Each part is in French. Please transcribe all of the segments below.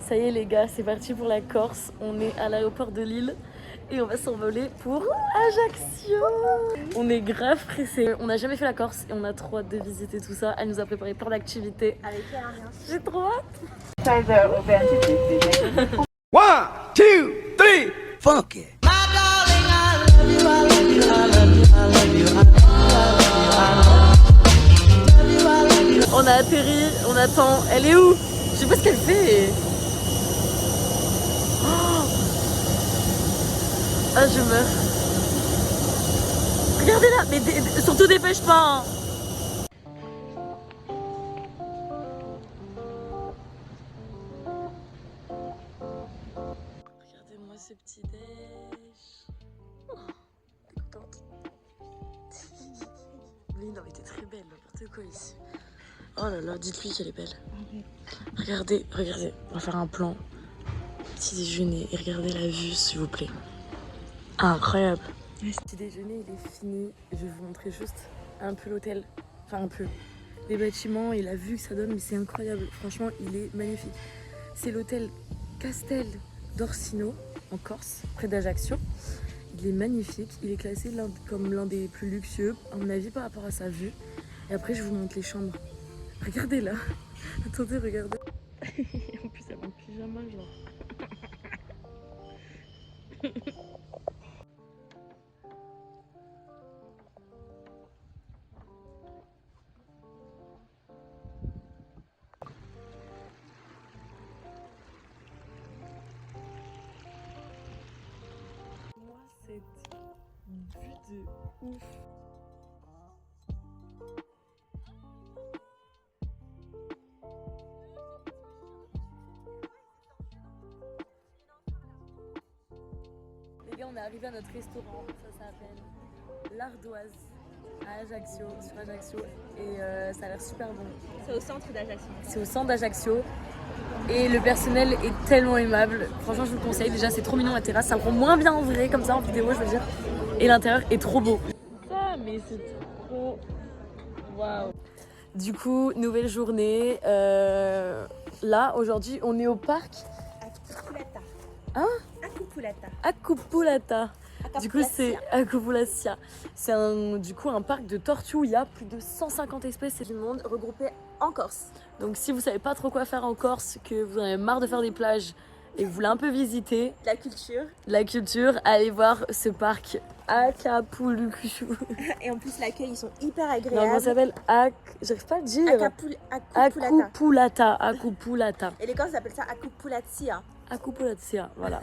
Ça y est les gars, c'est parti pour la Corse. On est à l'aéroport de Lille et on va s'envoler pour Ajaccio. On est grave pressés. On n'a jamais fait la Corse et on a trop hâte de visiter tout ça. Elle nous a préparé plein d'activités. Avec elle, hein. J'ai trop hâte. 1, 2, 3, funky. On a atterri, on attend. Elle est où? Je sais pas ce qu'elle fait. Oh, ah, je meurs. Regardez là, mais surtout dépêche pas. Hein. Regardez-moi ce petit déj. Oh, t'es contente? Oui, non mais t'es très belle, n'importe quoi ici. Oh là là, dites-lui qu'elle est belle. Regardez, regardez, on va faire un plan. Petit déjeuner et regardez la vue s'il vous plaît. Incroyable. Le petit déjeuner il est fini. Je vais vous montrer juste un peu l'hôtel. Enfin un peu. Les bâtiments et la vue que ça donne, mais c'est incroyable. Franchement, il est magnifique. C'est l'hôtel Castel d'Orsino en Corse, près d'Ajaccio. Il est magnifique. Il est classé comme l'un des plus luxueux, à mon avis, par rapport à sa vue. Et après, je vous montre les chambres. Regardez là. Attendez, regardez. En plus, elle est en pyjama, genre. Moi, cette vue de ouf. Les gars, on est arrivé à notre restaurant, ça s'appelle l'Ardoise à Ajaccio, sur Ajaccio, et ça a l'air super bon. C'est au centre d'Ajaccio. C'est au centre d'Ajaccio et le personnel est tellement aimable. Franchement, je vous le conseille. Déjà, c'est trop mignon la terrasse, ça rend moins bien en vrai, comme ça en vidéo, je veux dire. Et l'intérieur est trop beau. Ça, mais c'est trop waouh. Du coup, nouvelle journée. Là, aujourd'hui, on est au parc. Accupulata. Hein? Accupulata. Accupulata. Du coup, c'est Accupulatia. C'est du coup un parc de tortues où il y a plus de 150 espèces du monde regroupées en Corse. Donc, si vous savez pas trop quoi faire en Corse, que vous en avez marre de faire des plages et que vous voulez un peu visiter La culture. allez voir ce parc Acapulco. Et en plus, l'accueil, ils sont hyper Non, agréables. comment ça s'appelle? J'arrive pas à le dire. Accupulata. Accupulata. Et les Corses appellent ça Accupulatia. Accupulatia, voilà.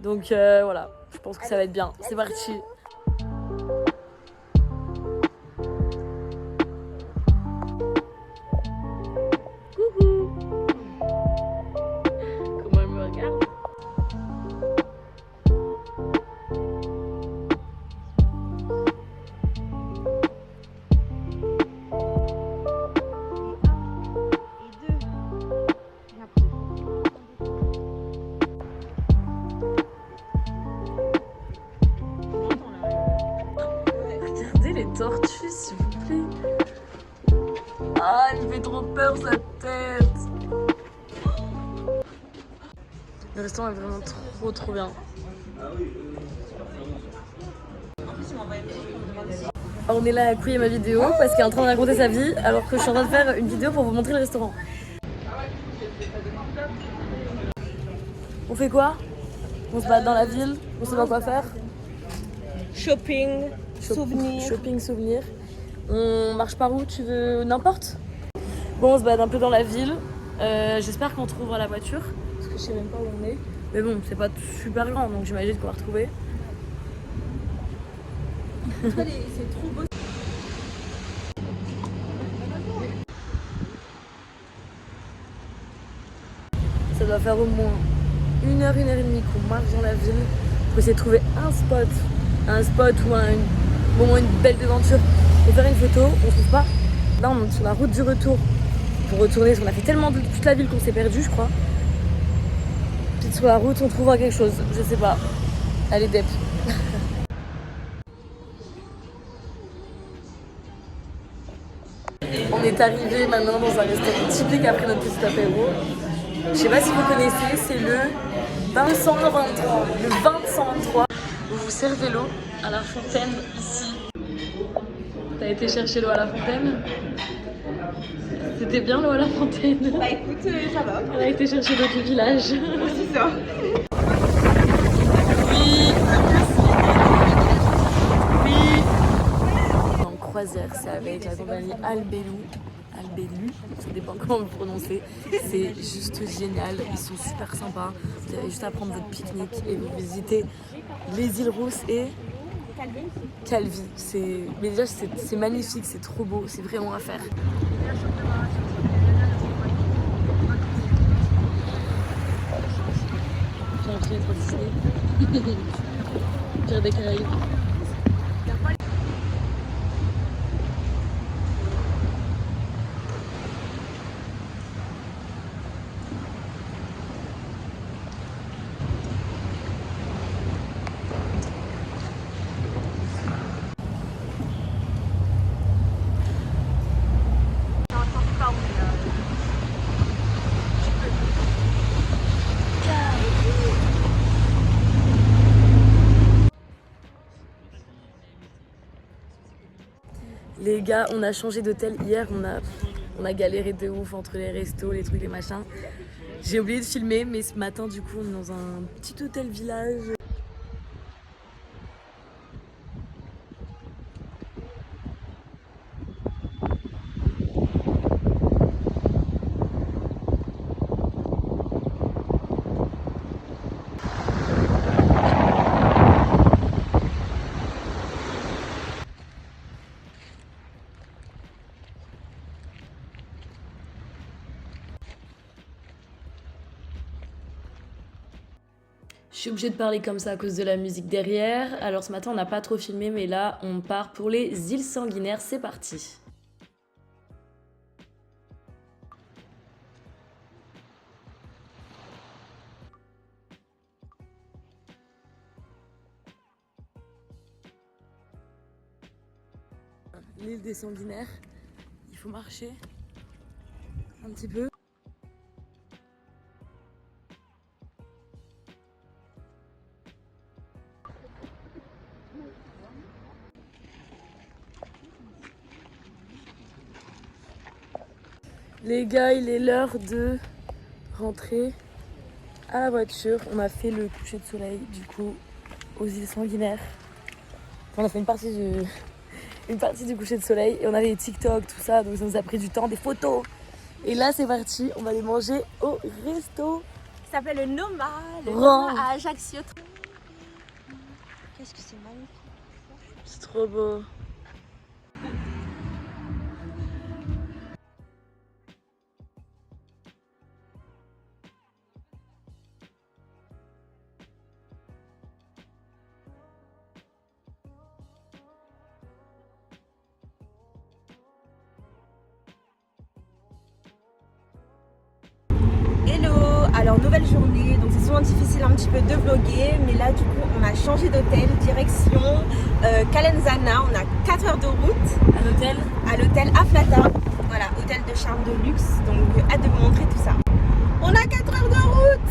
Donc voilà, je pense que ça va être bien. C'est parti. Coucou. Comment elle me regarde? Regardez les tortues, s'il vous plaît. Ah, elle me fait trop peur, sa tête. Le restaurant est vraiment trop bien. Alors, on est là à couiller ma vidéo parce qu'elle est en train de raconter sa vie alors que je suis en train de faire une vidéo pour vous montrer le restaurant. On fait quoi? On se balade dans la ville, on sait pas quoi faire. Shopping, souvenirs. Shopping, souvenirs. On marche par où? Tu veux n'importe? Bon, on se balade un peu dans la ville. J'espère qu'on trouvera la voiture parce que je sais même pas où on est. Mais bon, c'est pas super grand donc j'imagine qu'on va retrouver. C'est trop beau. Ça doit faire au moins 1 heure et demie qu'on marche dans la ville pour essayer de trouver un spot ou une belle devanture pour faire une photo. On trouve pas. Là, on est sur la route du retour pour retourner. On a fait tellement de toute la ville qu'on s'est perdu, je crois. Peut-être sur la route, on trouvera quelque chose. Je sais pas. Allez, Dep. On est arrivé maintenant dans un restaurant typique après notre petit apéro. Je sais pas si vous connaissez, c'est le 2023. Le 2023. Vous vous servez l'eau à la fontaine ici. T'as été chercher l'eau à la fontaine? C'était bien l'eau à la fontaine? Bah écoute, ça va. On a été chercher l'eau du village. C'est ça. Oui. Oui. En croisière, c'est avec la compagnie Albelou. Albelou, ça dépend comment vous prononcez. C'est juste génial, ils sont super sympas. Vous avez juste à prendre votre pique-nique et vous visitez les îles Rousses et Calvi. Mais déjà c'est magnifique, c'est trop beau, c'est vraiment à faire. J'ai envie d'être Disney. Pire des Caraïbes. Les gars, on a changé d'hôtel hier, on a galéré de ouf entre les restos, les trucs, les machins. J'ai oublié de filmer, mais ce matin, du coup, on est dans un petit hôtel village. Je suis obligée de parler comme ça à cause de la musique derrière. Alors ce matin, on n'a pas trop filmé, mais là, on part pour les îles Sanguinaires. C'est parti. L'île des Sanguinaires, il faut marcher un petit peu. Les gars, il est l'heure de rentrer à la voiture. On a fait le coucher de soleil du coup aux îles Sanguinaires. Enfin, on a fait une partie du coucher de soleil et on avait des TikTok, tout ça, donc ça nous a pris du temps, des photos. Et là c'est parti, on va aller manger au resto. Ça s'appelle le Noma. Le Rang. Noma à Ajaccio. Qu'est-ce que c'est magnifique. C'est trop beau. Hello, alors nouvelle journée, donc c'est souvent difficile un petit peu de vlogger, mais là du coup on a changé d'hôtel, direction Calenzana, on a 4 heures de route à l'hôtel Aflata, voilà, hôtel de charme de luxe, donc hâte de vous montrer tout ça. On a 4 heures de route.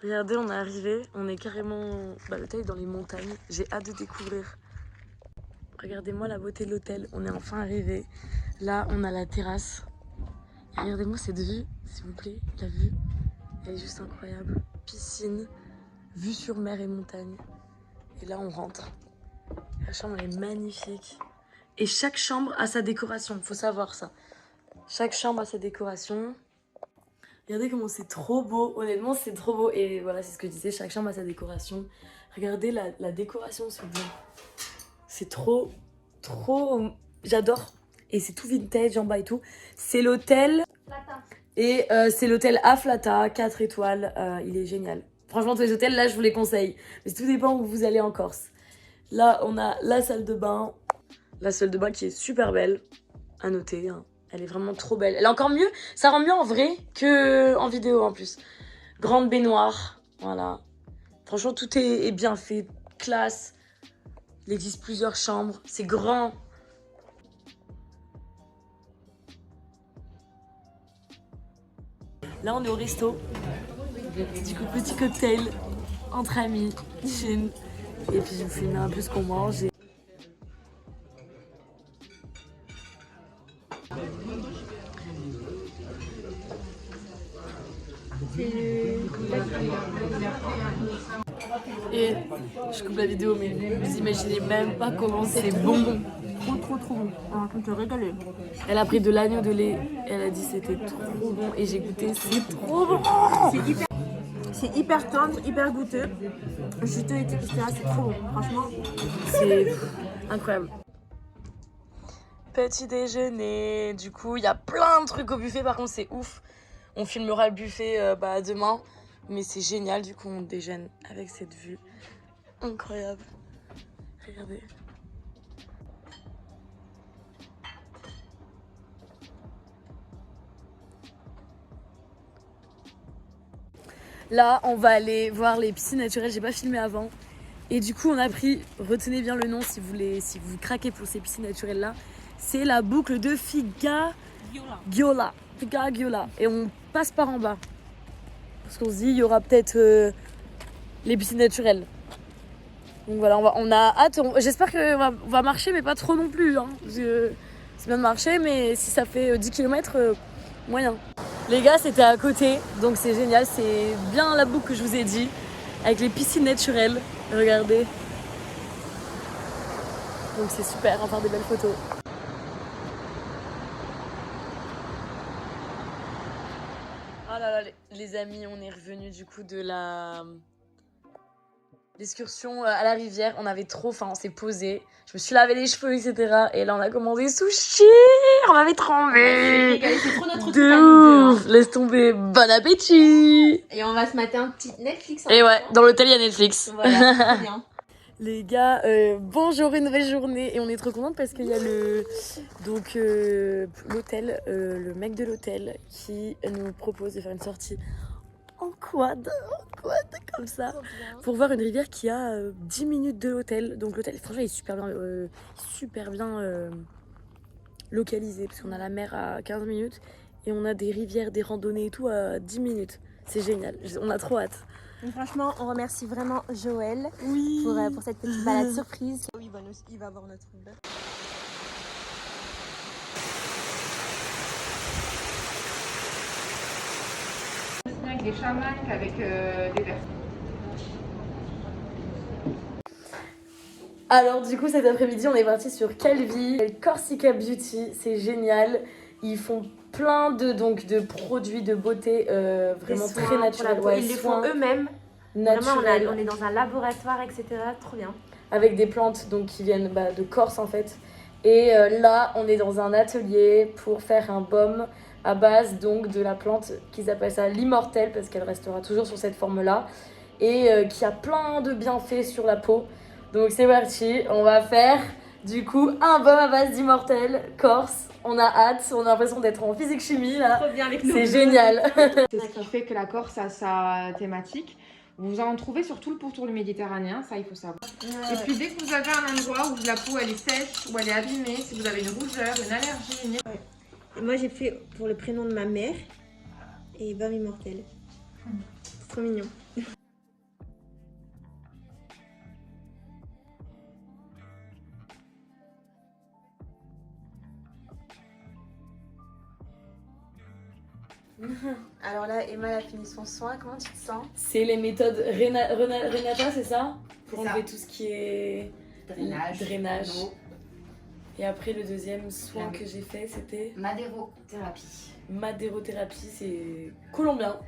Regardez, on est arrivé, on est carrément, l'hôtel est dans les montagnes, j'ai hâte de découvrir. Regardez-moi la beauté de l'hôtel, on est enfin arrivé, là on a la terrasse. Regardez-moi cette vue, s'il vous plaît, la vue, elle est juste incroyable. Piscine, vue sur mer et montagne. Et là, on rentre. La chambre elle est magnifique. Et chaque chambre a sa décoration, faut savoir ça. Chaque chambre a sa décoration. Regardez comment c'est trop beau, honnêtement, c'est trop beau. Et voilà, c'est ce que je disais, chaque chambre a sa décoration. Regardez la décoration, s'il vous plaît. C'est trop, j'adore. Et c'est tout vintage en bas et tout. C'est l'hôtel. Et c'est l'hôtel Aflata, 4 étoiles. Il est génial. Franchement, tous les hôtels, là, je vous les conseille. Mais tout dépend où vous allez en Corse. Là, on a la salle de bain. La salle de bain qui est super belle. À noter. Hein. Elle est vraiment trop belle. Elle est encore mieux. Ça rend mieux en vrai qu'en vidéo en plus. Grande baignoire. Voilà. Franchement, tout est bien fait. Classe. Il existe plusieurs chambres. C'est grand. Là, on est au resto. Du coup, petit cocktail entre amis, chill. Et puis, je vous filme un peu ce qu'on mange. Et je coupe la vidéo, mais vous imaginez même pas comment c'est bon. Trop bon. Alors, je me suis régalée. Elle a pris de l'agneau de lait, elle a dit c'était trop bon et j'ai goûté, c'est trop bon. C'est hyper tendre, hyper goûteux. Juteux, etc. C'est trop bon. Franchement, C'est incroyable. Petit déjeuner, du coup il y a plein de trucs au buffet, par contre c'est ouf. On filmera le buffet demain, mais c'est génial, du coup on déjeune avec cette vue incroyable. Regardez. Là, on va aller voir les piscines naturelles, j'ai pas filmé avant. Et du coup, on a pris, retenez bien le nom si vous craquez pour ces piscines naturelles là, c'est la boucle de Figa Giola. Figa Giola. Et on passe par en bas. Parce qu'on se dit, il y aura peut-être les piscines naturelles. Donc voilà, on a hâte. J'espère qu'on va marcher, mais pas trop non plus. Hein, parce que c'est bien de marcher, mais si ça fait 10 km, moyen. Les gars, c'était à côté, donc c'est génial. C'est bien la boucle que je vous ai dit, avec les piscines naturelles. Regardez. Donc c'est super, on va faire des belles photos. Oh là là, les amis, on est revenus du coup de l'excursion à la rivière. On avait trop faim, on s'est posé. Je me suis lavé les cheveux, etc. Et là, on a commandé sushi. On avait trop envie. c'est trop notre truc à De nous ouf. Laisse tomber. Bon appétit. Et on va se mater un petit Netflix. Et ouais, dans l'hôtel, il y a Netflix. Voilà, trop bien. Les gars, bonjour, une nouvelle journée et on est trop contente parce qu'il y a l'hôtel, le mec de l'hôtel qui nous propose de faire une sortie en quad comme ça pour voir une rivière qui a 10 minutes de l'hôtel. Donc l'hôtel, franchement, il est super bien localisé parce qu'on a la mer à 15 minutes et on a des rivières, des randonnées et tout à 10 minutes. C'est génial, on a trop hâte. Donc franchement, on remercie vraiment Joël pour cette petite balade surprise. Oui, il va voir notre Uber. Avec des chamans, avec des verres. Alors du coup cet après-midi on est parti sur Calvi, Corsica Beauty, c'est génial. Ils font plein de produits de beauté vraiment très naturels. Ouais, ils les font eux-mêmes. Vraiment on est dans un laboratoire, etc. Trop bien. Avec des plantes donc, qui viennent de Corse en fait. Et là on est dans un atelier pour faire un baume à base donc de la plante qu'ils appellent ça l'immortelle parce qu'elle restera toujours sur cette forme là. Et qui a plein de bienfaits sur la peau. Donc c'est parti, on va faire du coup un baume à base d'immortelle Corse. On a hâte, on a l'impression d'être en physique-chimie là. Trop bien avec nous. C'est génial. C'est ce qui fait que la Corse a sa thématique. Vous en trouvez sur tout le pourtour du Méditerranéen, ça il faut savoir. Et puis dès que vous avez un endroit où la peau elle est sèche, ou elle est abîmée, si vous avez une rougeur, une allergie, Et moi j'ai fait pour le prénom de ma mère et baume immortel. C'est trop mignon. Alors là, Emma a fini son soin. Comment tu te sens? C'est les méthodes Renata, c'est ça? Pour C'est enlever ça. tout ce qui est drainage. Et après, le deuxième soin que j'ai fait, c'était Madérothérapie. madérothérapie. C'est colombien.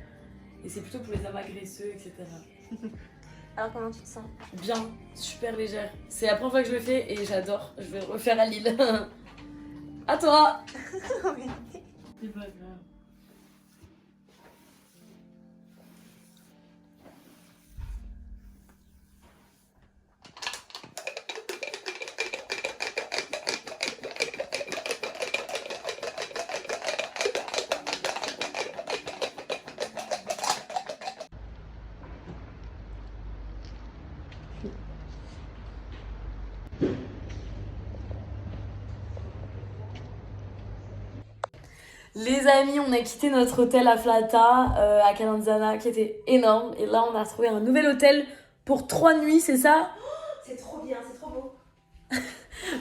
Et c'est plutôt pour les amas graisseux, etc. Alors comment tu te sens? Bien, super légère. C'est la première fois que je le fais et j'adore. Je vais le refaire à Lille. À toi! Oui. C'est pas grave. Les amis, on a quitté notre hôtel à Flata, à Calanzana, qui était énorme. Et là, on a retrouvé un nouvel hôtel pour 3 nuits, c'est ça? C'est trop bien, c'est trop beau.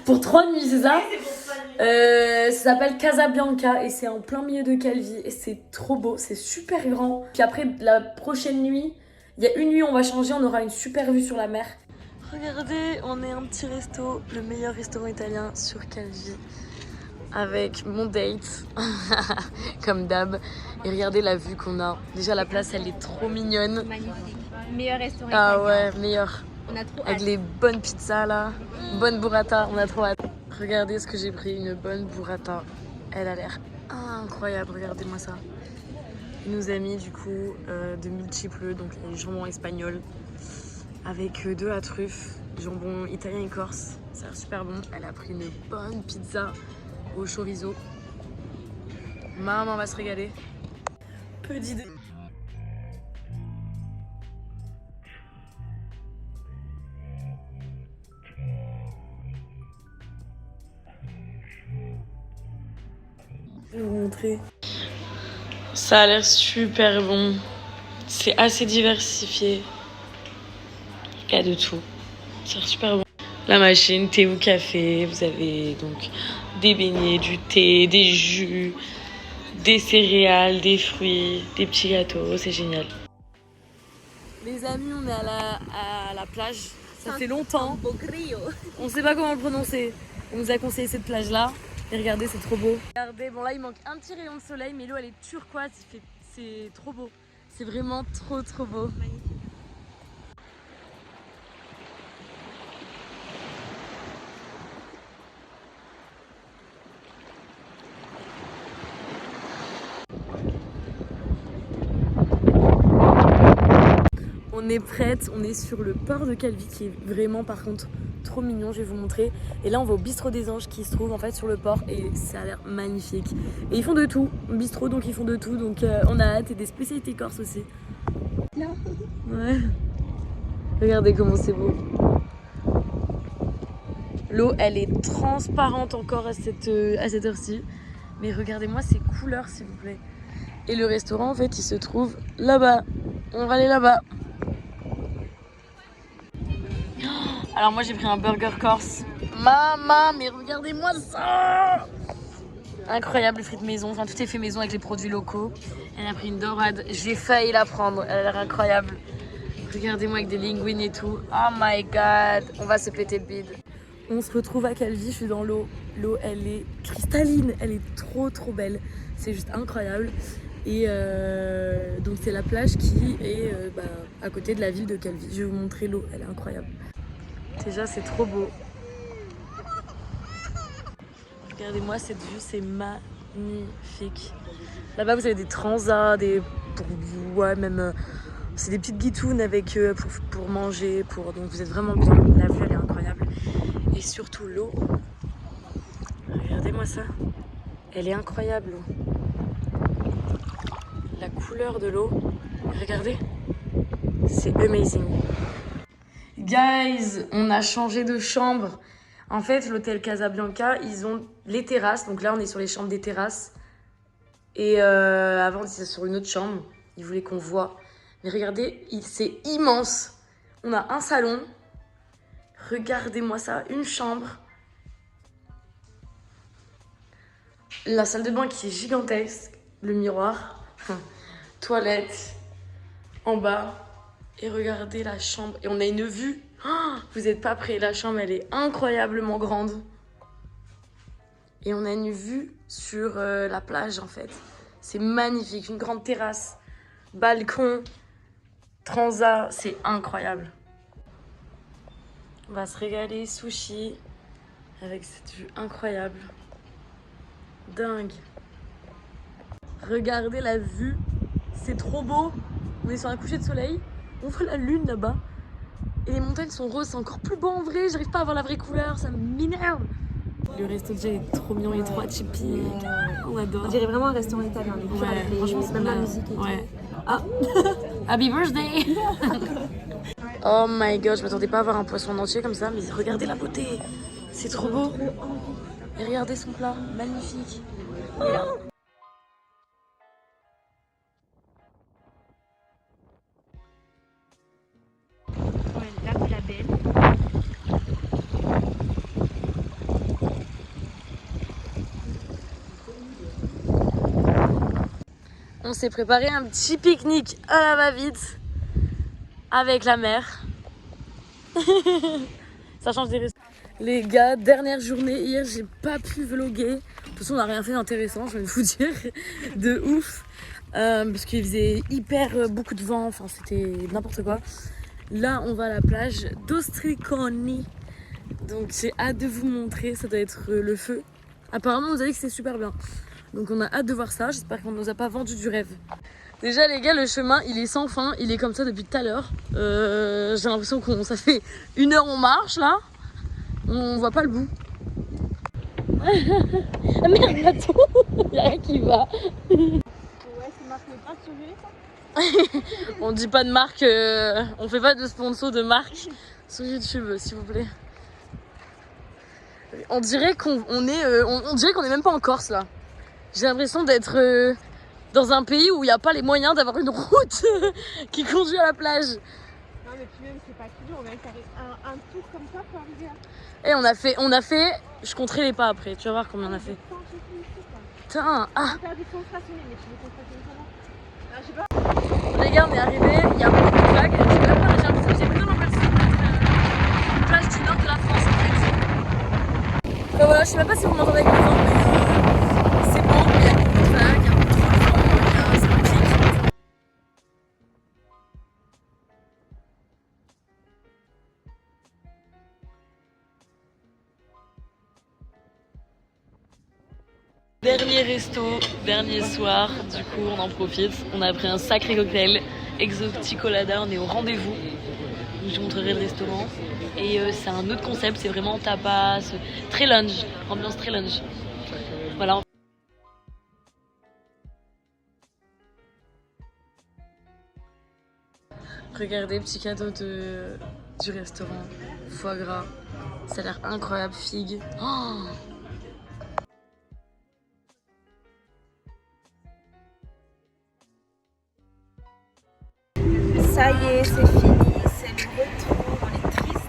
Pour 3 nuits, c'est ça? Oui, c'est pour 3 nuits. Ça s'appelle Casabianca et c'est en plein milieu de Calvi. Et c'est trop beau, c'est super grand. Puis après, la prochaine nuit, il y a une nuit, on va changer, on aura une super vue sur la mer. Regardez, on est un petit resto, le meilleur restaurant italien sur Calvi. Avec mon date, comme d'hab. Et regardez la vue qu'on a. Déjà, la place, elle est trop mignonne. Magnifique. Meilleur restaurant Ah italien. ouais, meilleur. On a trop Avec hâte. les bonnes pizzas là, bonne burrata, on a trop hâte. Regardez ce que j'ai pris, une bonne burrata. Elle a l'air incroyable, regardez-moi ça. Il nous a mis du coup de multiples, donc les jambons espagnols avec de la truffe, jambon italien et corse. Ça a l'air super bon. Elle a pris une bonne pizza au chorizo. Maman va se régaler. Peu d'idées. Je vais vous montrer. Ça a l'air super bon. C'est assez diversifié. Il y a de tout. Ça a l'air super bon. La machine, thé ou café. Vous avez donc des beignets, du thé, des jus, des céréales, des fruits, des petits gâteaux. C'est génial. Les amis, on est à la plage. Ça fait longtemps. On sait pas comment le prononcer. On nous a conseillé cette plage-là. Et regardez, c'est trop beau. Regardez, bon là il manque un petit rayon de soleil, mais l'eau elle est turquoise, c'est trop beau. C'est vraiment trop beau. Magnifique. On est prête, on est sur le port de Calvi qui est vraiment par contre trop mignon, je vais vous montrer. Et là on va au bistrot des Anges qui se trouve en fait sur le port et ça a l'air magnifique. Et ils font de tout, bistrot donc ils font de tout, donc on a hâte et des spécialités corses aussi. Non. Ouais. Regardez comment c'est beau. L'eau elle est transparente encore à cette heure-ci. Mais regardez-moi ces couleurs s'il vous plaît. Et le restaurant en fait il se trouve là-bas. On va aller là-bas. Alors moi j'ai pris un burger corse. Maman, mais regardez-moi ça! Incroyable, frites maison, enfin tout est fait maison avec les produits locaux. Elle a pris une dorade, j'ai failli la prendre, elle a l'air incroyable. Regardez-moi avec des linguines et tout. Oh my god, on va se péter le bide. On se retrouve à Calvi, je suis dans l'eau. L'eau elle est cristalline, elle est trop belle. C'est juste incroyable. Et donc c'est la plage qui est à côté de la ville de Calvi. Je vais vous montrer l'eau, elle est incroyable. Déjà c'est trop beau. Regardez-moi cette vue, c'est magnifique. Là-bas vous avez des transats, c'est des petites guitounes avec pour manger, donc vous êtes vraiment bien. La vue elle est incroyable. Et surtout l'eau. Regardez-moi ça. Elle est incroyable l'eau. La couleur de l'eau, regardez, c'est amazing. Guys, on a changé de chambre. En fait, l'hôtel Casabianca, ils ont les terrasses. Donc là, on est sur les chambres des terrasses. Et avant, on était sur une autre chambre. Ils voulaient qu'on voit. Mais regardez, c'est immense. On a un salon. Regardez-moi ça, une chambre. La salle de bain qui est gigantesque. Le miroir. Toilette en bas et regardez la chambre et on a une vue, vous n'êtes pas prêts, la chambre elle est incroyablement grande et on a une vue sur la plage en fait, c'est magnifique, une grande terrasse, balcon, transat, c'est incroyable. On va se régaler, sushi avec cette vue incroyable, dingue. Regardez la vue, c'est trop beau. On est sur un coucher de soleil, on voit la lune là-bas. Et les montagnes sont roses, c'est encore plus beau en vrai. J'arrive pas à voir la vraie couleur, ça m'énerve. Le resto déjà est trop mignon, il est trop atypique. On adore. On dirait vraiment un restaurant italien. Ouais. Franchement, c'est même la musique et tout. Ouais. Ah, happy birthday. Oh my god, je m'attendais pas à avoir un poisson entier comme ça, mais regardez la beauté. C'est trop beau. Et regardez son plat, magnifique. On s'est préparé un petit pique-nique à la va-vite avec la mer. Ça change des restos. Les gars, dernière journée, hier j'ai pas pu vlogger. De toute façon on n'a rien fait d'intéressant, je vais vous dire, de ouf. Parce qu'il faisait hyper beaucoup de vent, enfin c'était n'importe quoi. Là on va à la plage d'Ostriconi. Donc j'ai hâte de vous montrer, ça doit être le feu. Apparemment on nous a dit que c'était super bien. Donc on a hâte de voir ça, j'espère qu'on nous a pas vendu du rêve. Déjà les gars, le chemin il est sans fin, il est comme ça depuis tout à l'heure. J'ai l'impression que ça fait 1 heure on marche là. On voit pas le bout. Ah merde, bateau. Y'a rien qui va. Ouais, c'est marqué grave sur ça. On dit pas de marque, on fait pas de sponsor de marque sur YouTube s'il vous plaît. On dirait qu'on est, on dirait qu'on est même pas en Corse là. J'ai l'impression d'être dans un pays où il n'y a pas les moyens d'avoir une route qui conduit à la plage. Non mais puis même c'est pas toujours, on va faire un tour comme ça pour arriver à... Et on a fait, je compterai les pas après, tu vas voir combien on a fait. Putain, ah. On va faire des sons stationnés, mais tu veux qu'on fasse comment? Non, je sais pas. Les gars, on est arrivés, il y a beaucoup de vagues. J'ai l'impression que j'ai plutôt l'impression d'être une plage du nord de la France en fait. Voilà, je sais même pas si vous m'entendez avec le vent, mais c'est bon, il y a beaucoup de vagues, il y a beaucoup trop de vent, c'est magnifique. Dernier resto, dernier soir, du coup on en profite. On a pris un sacré cocktail, Exoticolada, on est au rendez-vous. Je vous montrerai le restaurant. Et c'est un autre concept, c'est vraiment tapas, très lunch, ambiance très lunch. Voilà. Regardez, petit cadeau du restaurant, foie gras. Ça a l'air incroyable, figue. Oh, Ça y est, c'est fini, c'est le retour, on est triste.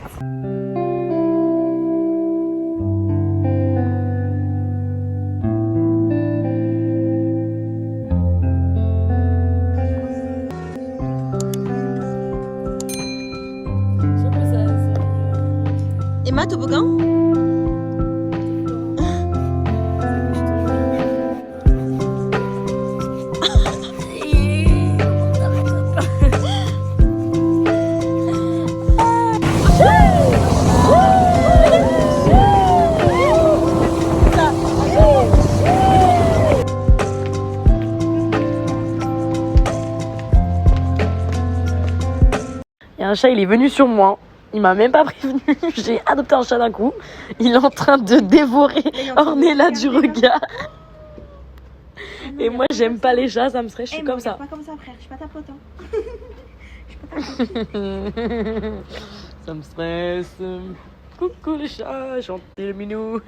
Emma, toboggan? Il y a un chat, il est venu sur moi. Il m'a même pas prévenu. J'ai adopté un chat d'un coup. Il est en train de dévorer Ornella du regard. Et moi, j'aime pas les chats, ça me stresse. Je suis comme ça. Pas comme ça, frère. Je suis pas ta pote. Je suis pas ta pote. Ça me stresse. Coucou les chats, chantez le minou.